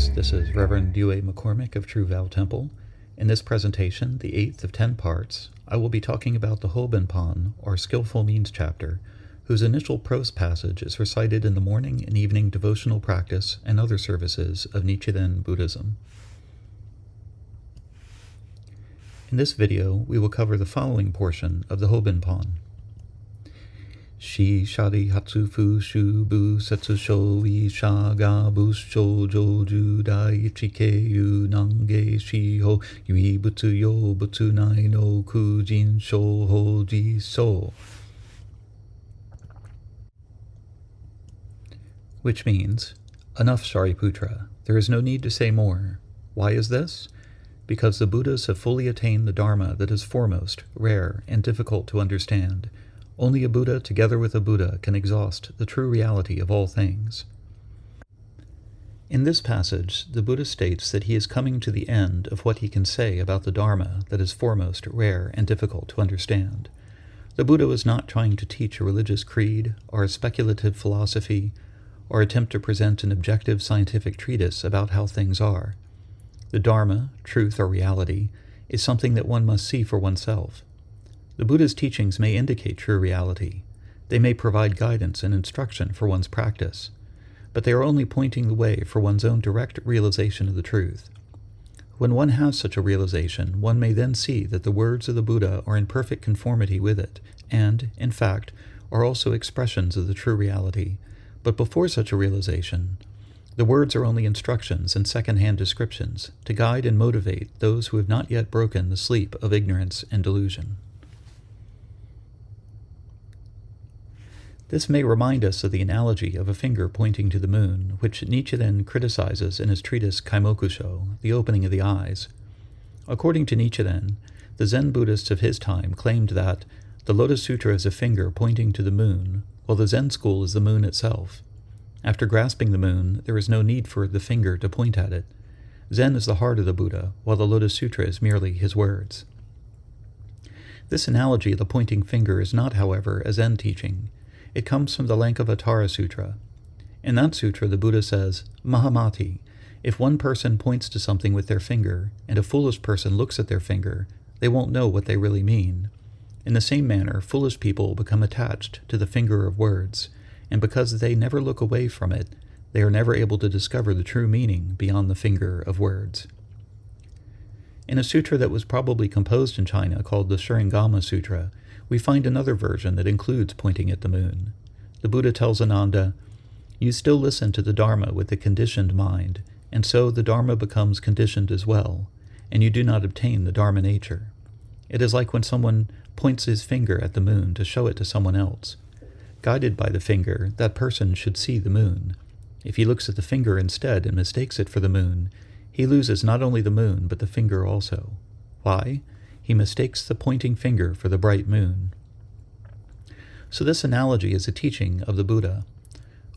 greetings. This is Reverend Yui McCormick of True Vow Temple. In this presentation, the 8th of 10 parts, I will be talking about the Hoben Pon, or Skillful Means chapter, whose initial prose passage is recited in the morning and evening devotional practice and other services of Nichiren Buddhism. In this video, we will cover the following portion of the Hoben Pon. Shari hatsu fu shu bu setsu shoi sha ga bu shōgyō judai ichi nange shiho Yui Butsu Yo Butsu nai no kujin Shoho Jisso. Which means, enough Shariputra, there is no need to say more. Why is this? Because the Buddhas have fully attained the Dharma that is foremost, rare, and difficult to understand. Only a Buddha together with a Buddha can exhaust the true reality of all things. In this passage, the Buddha states that he is coming to the end of what he can say about the Dharma that is foremost, rare, and difficult to understand. The Buddha was not trying to teach a religious creed or a speculative philosophy or attempt to present an objective scientific treatise about how things are. The Dharma, truth or reality, is something that one must see for oneself. The Buddha's teachings may indicate true reality. They may provide guidance and instruction for one's practice, but they are only pointing the way for one's own direct realization of the truth. When one has such a realization, one may then see that the words of the Buddha are in perfect conformity with it, and, in fact, are also expressions of the true reality. But before such a realization, the words are only instructions and second-hand descriptions to guide and motivate those who have not yet broken the sleep of ignorance and delusion. This may remind us of the analogy of a finger pointing to the moon, which Nichiren criticizes in his treatise Kaimokusho, the opening of the eyes. According to Nichiren, the Zen Buddhists of his time claimed that the Lotus Sutra is a finger pointing to the moon, while the Zen school is the moon itself. After grasping the moon, there is no need for the finger to point at it. Zen is the heart of the Buddha, while the Lotus Sutra is merely his words. This analogy of the pointing finger is not, however, a Zen teaching. It comes from the Lankavatara Sutra. In that sutra, the Buddha says, Mahamati, if one person points to something with their finger, and a foolish person looks at their finger, they won't know what they really mean. In the same manner, foolish people become attached to the finger of words, and because they never look away from it, they are never able to discover the true meaning beyond the finger of words. In a sutra that was probably composed in China called the Sharingama Sutra, we find another version that includes pointing at the moon. The Buddha tells Ananda, you still listen to the Dharma with a conditioned mind, and so the Dharma becomes conditioned as well, and you do not obtain the Dharma nature. It is like when someone points his finger at the moon to show it to someone else. Guided by the finger, that person should see the moon. If he looks at the finger instead and mistakes it for the moon, he loses not only the moon but the finger also. Why? He mistakes the pointing finger for the bright moon. So this analogy is a teaching of the Buddha.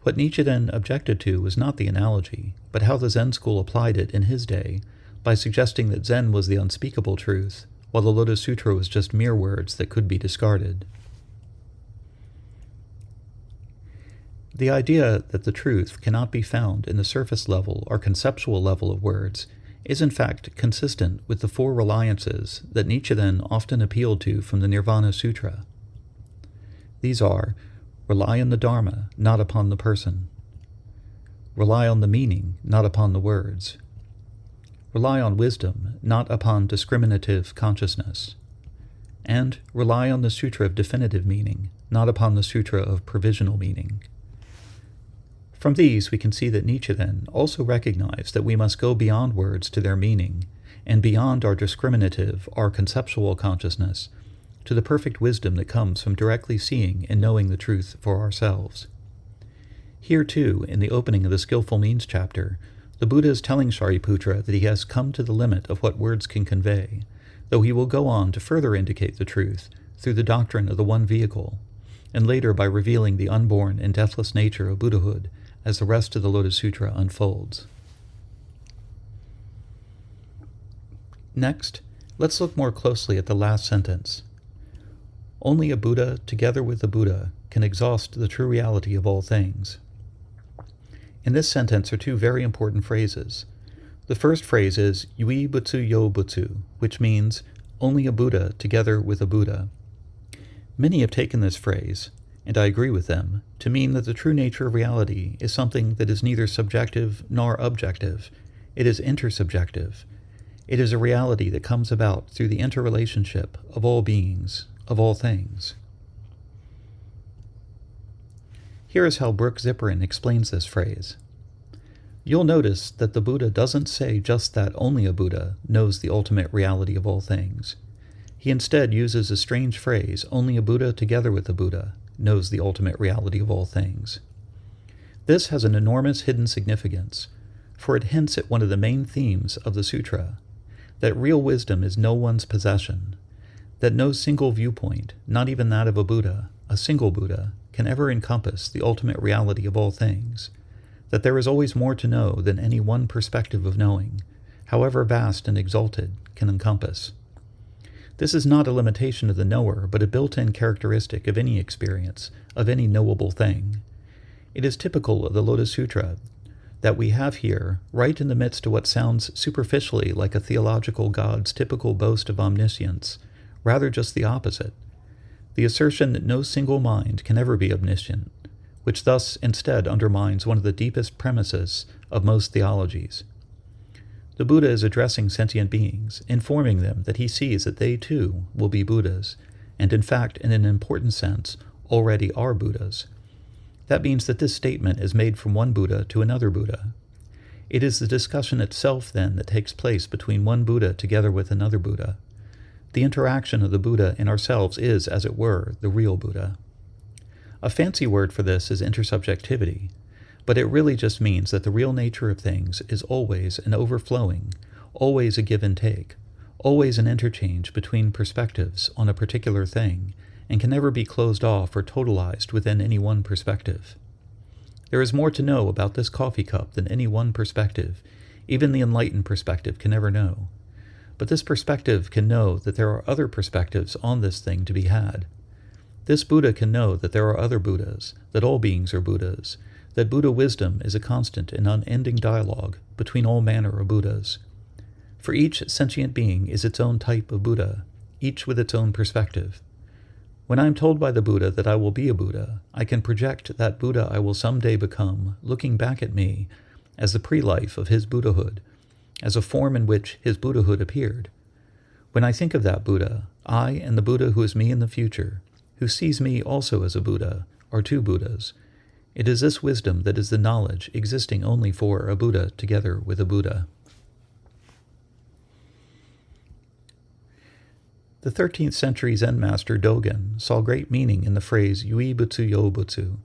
What Nichiren objected to was not the analogy, but how the Zen school applied it in his day, by suggesting that Zen was the unspeakable truth, while the Lotus Sutra was just mere words that could be discarded. The idea that the truth cannot be found in the surface level or conceptual level of words is in fact consistent with the four reliances that Nichiren often appealed to from the Nirvana Sutra. These are, rely on the Dharma, not upon the person. Rely on the meaning, not upon the words. Rely on wisdom, not upon discriminative consciousness. And rely on the Sutra of definitive meaning, not upon the Sutra of provisional meaning. From these, we can see that Nichiren also recognized that we must go beyond words to their meaning, and beyond our discriminative, our conceptual consciousness, to the perfect wisdom that comes from directly seeing and knowing the truth for ourselves. Here, too, in the opening of the Skillful Means chapter, the Buddha is telling Shariputra that he has come to the limit of what words can convey, though he will go on to further indicate the truth through the doctrine of the one vehicle, and later by revealing the unborn and deathless nature of Buddhahood, as the rest of the Lotus Sutra unfolds. Next, let's look more closely at the last sentence. Only a Buddha, together with the Buddha, can exhaust the true reality of all things. In this sentence are two very important phrases. The first phrase is Yui Butsu Yo Butsu, which means only a Buddha together with a Buddha. Many have taken this phrase, and I agree with them, to mean that the true nature of reality is something that is neither subjective nor objective. It is intersubjective. It is a reality that comes about through the interrelationship of all beings, of all things. Here is how Brook Ziporyn explains this phrase. You'll notice that the Buddha doesn't say just that only a Buddha knows the ultimate reality of all things. He instead uses a strange phrase, only a Buddha together with a Buddha knows the ultimate reality of all things. This has an enormous hidden significance, for it hints at one of the main themes of the sutra, that real wisdom is no one's possession, that no single viewpoint, not even that of a Buddha, a single Buddha, can ever encompass the ultimate reality of all things, that there is always more to know than any one perspective of knowing, however vast and exalted, can encompass. This is not a limitation of the knower, but a built-in characteristic of any experience, of any knowable thing. It is typical of the Lotus Sutra that we have here, right in the midst of what sounds superficially like a theological god's typical boast of omniscience, rather just the opposite, the assertion that no single mind can ever be omniscient, which thus instead undermines one of the deepest premises of most theologies. The Buddha is addressing sentient beings, informing them that he sees that they too will be Buddhas, and in fact, in an important sense, already are Buddhas. That means that this statement is made from one Buddha to another Buddha. It is the discussion itself, then, that takes place between one Buddha together with another Buddha. The interaction of the Buddha in ourselves is, as it were, the real Buddha. A fancy word for this is intersubjectivity, but it really just means that the real nature of things is always an overflowing, always a give and take, always an interchange between perspectives on a particular thing, and can never be closed off or totalized within any one perspective. There is more to know about this coffee cup than any one perspective, even the enlightened perspective can never know. But this perspective can know that there are other perspectives on this thing to be had. This Buddha can know that there are other Buddhas, that all beings are Buddhas, that Buddha wisdom is a constant and unending dialogue between all manner of Buddhas. For each sentient being is its own type of Buddha, each with its own perspective. When I am told by the Buddha that I will be a Buddha, I can project that Buddha I will someday become, looking back at me, as the pre-life of his Buddhahood, as a form in which his Buddhahood appeared. When I think of that Buddha, I and the Buddha who is me in the future, who sees me also as a Buddha, are two Buddhas. It is this wisdom that is the knowledge existing only for a Buddha together with a Buddha. The 13th century Zen master Dogen saw great meaning in the phrase Yui Butsu Yo Butsu.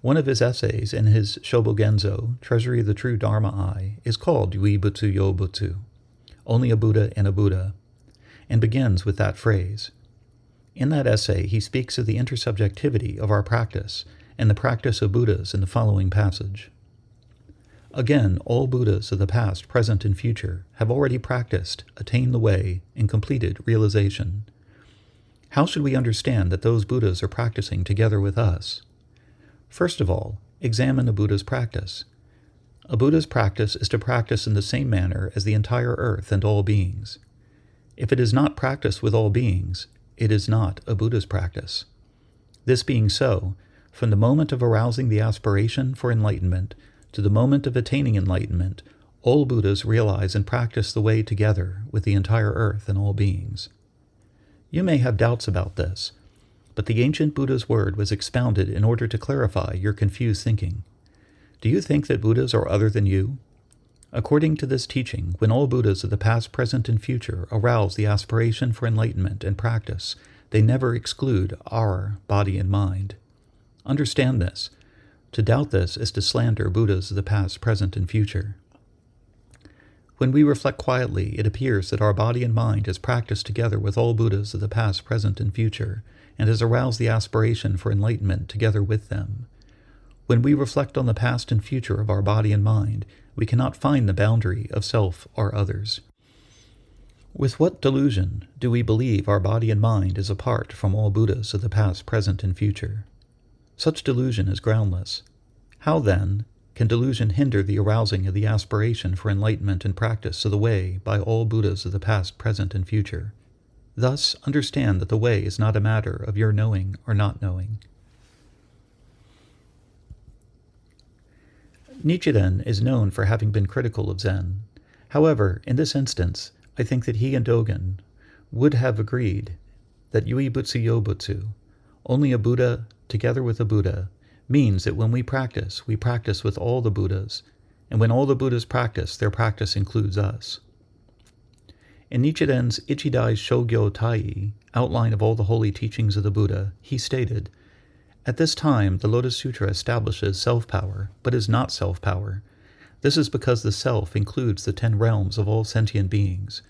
One of his essays in his Shobogenzo, Treasury of the True Dharma Eye, is called Yui Butsu Yo Butsu, only a Buddha and a Buddha, and begins with that phrase. In that essay, he speaks of the intersubjectivity of our practice and the practice of Buddhas in the following passage. Again, all Buddhas of the past, present, and future have already practiced, attained the way, and completed realization. How should we understand that those Buddhas are practicing together with us? First of all, examine a Buddha's practice. A Buddha's practice is to practice in the same manner as the entire earth and all beings. If it is not practiced with all beings, it is not a Buddha's practice. This being so, from the moment of arousing the aspiration for enlightenment to the moment of attaining enlightenment, all Buddhas realize and practice the way together with the entire earth and all beings. You may have doubts about this, but the ancient Buddha's word was expounded in order to clarify your confused thinking. Do you think that Buddhas are other than you? According to this teaching, when all Buddhas of the past, present, and future arouse the aspiration for enlightenment and practice, they never exclude our body and mind. Understand this. To doubt this is to slander Buddhas of the past, present, and future. When we reflect quietly, it appears that our body and mind has practiced together with all Buddhas of the past, present, and future, and has aroused the aspiration for enlightenment together with them. When we reflect on the past and future of our body and mind, we cannot find the boundary of self or others. With what delusion do we believe our body and mind is apart from all Buddhas of the past, present, and future? Such delusion is groundless. How, then, can delusion hinder the arousing of the aspiration for enlightenment and practice of the way by all Buddhas of the past, present, and future. Thus, understand that the way is not a matter of your knowing or not knowing. Nichiren is known for having been critical of Zen. However, in this instance, I think that he and Dogen would have agreed that Yui Butsu Yo Butsu, only a Buddha together with a Buddha, means that when we practice with all the Buddhas, and when all the Buddhas practice, their practice includes us. In Nichiren's Ichidai Shōgyō Tai-i, outline of all the holy teachings of the Buddha, he stated, "At this time, the Lotus Sutra establishes self-power, but is not self-power. This is because the self includes the 10 realms of all sentient beings,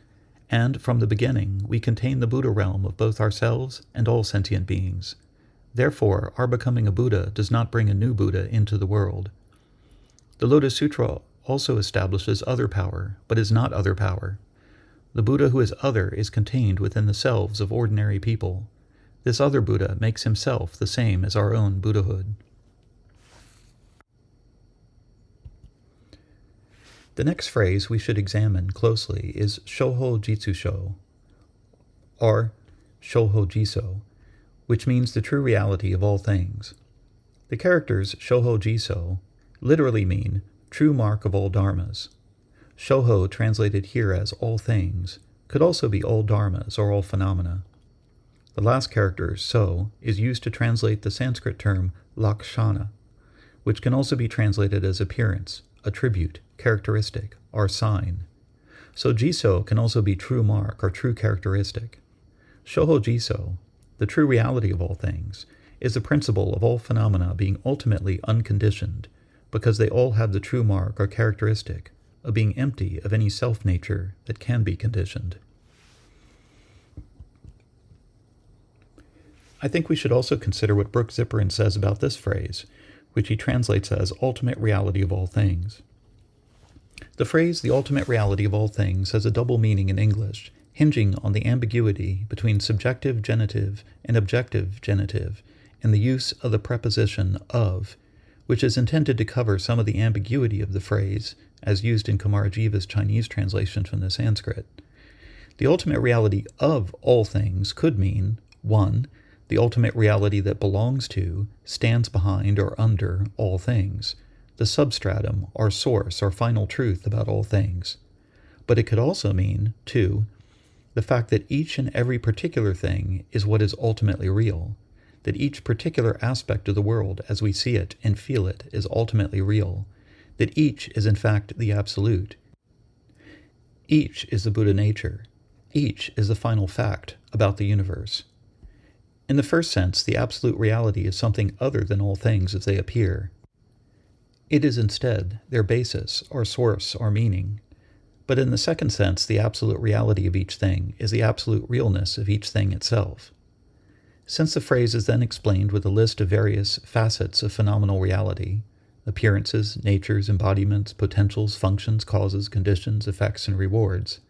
and from the beginning, we contain the Buddha realm of both ourselves and all sentient beings. Therefore, our becoming a Buddha does not bring a new Buddha into the world. The Lotus Sutra also establishes other power, but is not other power. The Buddha who is other is contained within the selves of ordinary people. This other Buddha makes himself the same as our own Buddhahood." The next phrase we should examine closely is Shoho Jisso, or Shoho Jisso, which means the true reality of all things. The characters Shoho Jisso literally mean true mark of all dharmas. Shoho, translated here as all things, could also be all dharmas or all phenomena. The last character, so, is used to translate the Sanskrit term lakshana, which can also be translated as appearance, attribute, characteristic, or sign. So Jisso can also be true mark or true characteristic. Shoho Jisso, the true reality of all things, is the principle of all phenomena being ultimately unconditioned, because they all have the true mark or characteristic of being empty of any self-nature that can be conditioned. I think we should also consider what Brook Ziporyn says about this phrase, which he translates as ultimate reality of all things. The phrase, the ultimate reality of all things, has a double meaning in English, hinging on the ambiguity between subjective genitive and objective genitive, and the use of the preposition of, which is intended to cover some of the ambiguity of the phrase, as used in Kumarajiva's Chinese translation from the Sanskrit. The ultimate reality of all things could mean, 1. The ultimate reality that belongs to, stands behind, or under all things, the substratum, or source, or final truth about all things. But it could also mean, 2. The fact that each and every particular thing is what is ultimately real, that each particular aspect of the world as we see it and feel it is ultimately real, that each is in fact the absolute. Each is the Buddha nature. Each is the final fact about the universe. In the first sense, the absolute reality is something other than all things as they appear. It is instead their basis, or source, or meaning. But in the second sense, the absolute reality of each thing is the absolute realness of each thing itself. Since the phrase is then explained with a list of various facets of phenomenal reality, appearances, natures, embodiments, potentials, functions, causes, conditions, effects, and rewards,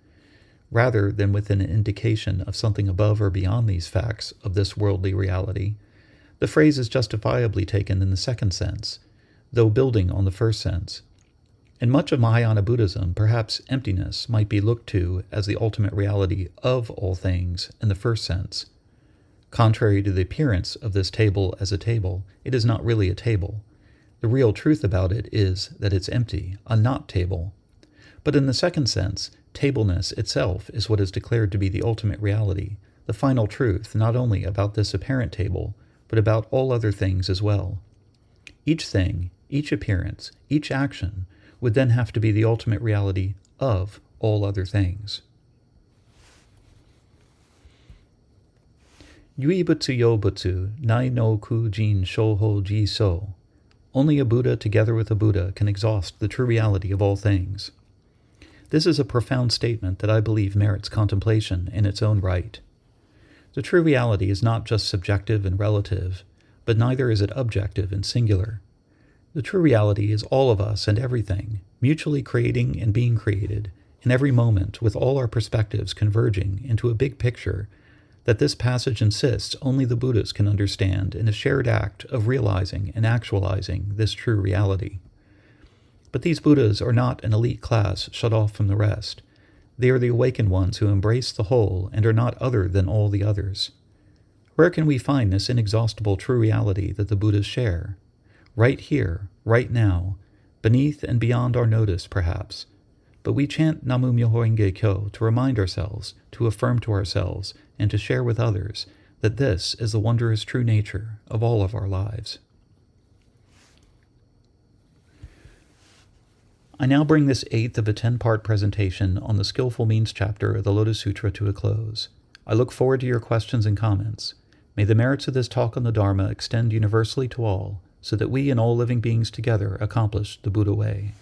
rather than with an indication of something above or beyond these facts of this worldly reality, the phrase is justifiably taken in the second sense, though building on the first sense. In much of Mahayana Buddhism, perhaps emptiness might be looked to as the ultimate reality of all things in the first sense. Contrary to the appearance of this table as a table, it is not really a table. The real truth about it is that it's empty, a not table. But in the second sense, tableness itself is what is declared to be the ultimate reality, the final truth not only about this apparent table, but about all other things as well. Each thing, each appearance, each action would then have to be the ultimate reality of all other things. Yui Butsu Yo Butsu, Nai no Kujin Shoho Jisso. Only a Buddha together with a Buddha can exhaust the true reality of all things. This is a profound statement that I believe merits contemplation in its own right. The true reality is not just subjective and relative, but neither is it objective and singular. The true reality is all of us and everything, mutually creating and being created, in every moment with all our perspectives converging into a big picture that this passage insists only the Buddhas can understand in a shared act of realizing and actualizing this true reality. But these Buddhas are not an elite class shut off from the rest. They are the awakened ones who embrace the whole and are not other than all the others. Where can we find this inexhaustible true reality that the Buddhas share? Right here, right now, beneath and beyond our notice, perhaps. But we chant Namu Myoho Renge Kyo to remind ourselves, to affirm to ourselves, and to share with others that this is the wondrous true nature of all of our lives. I now bring this 8th of a 10-part presentation on the Skillful Means chapter of the Lotus Sutra to a close. I look forward to your questions and comments. May the merits of this talk on the Dharma extend universally to all, so that we and all living beings together accomplish the Buddha way.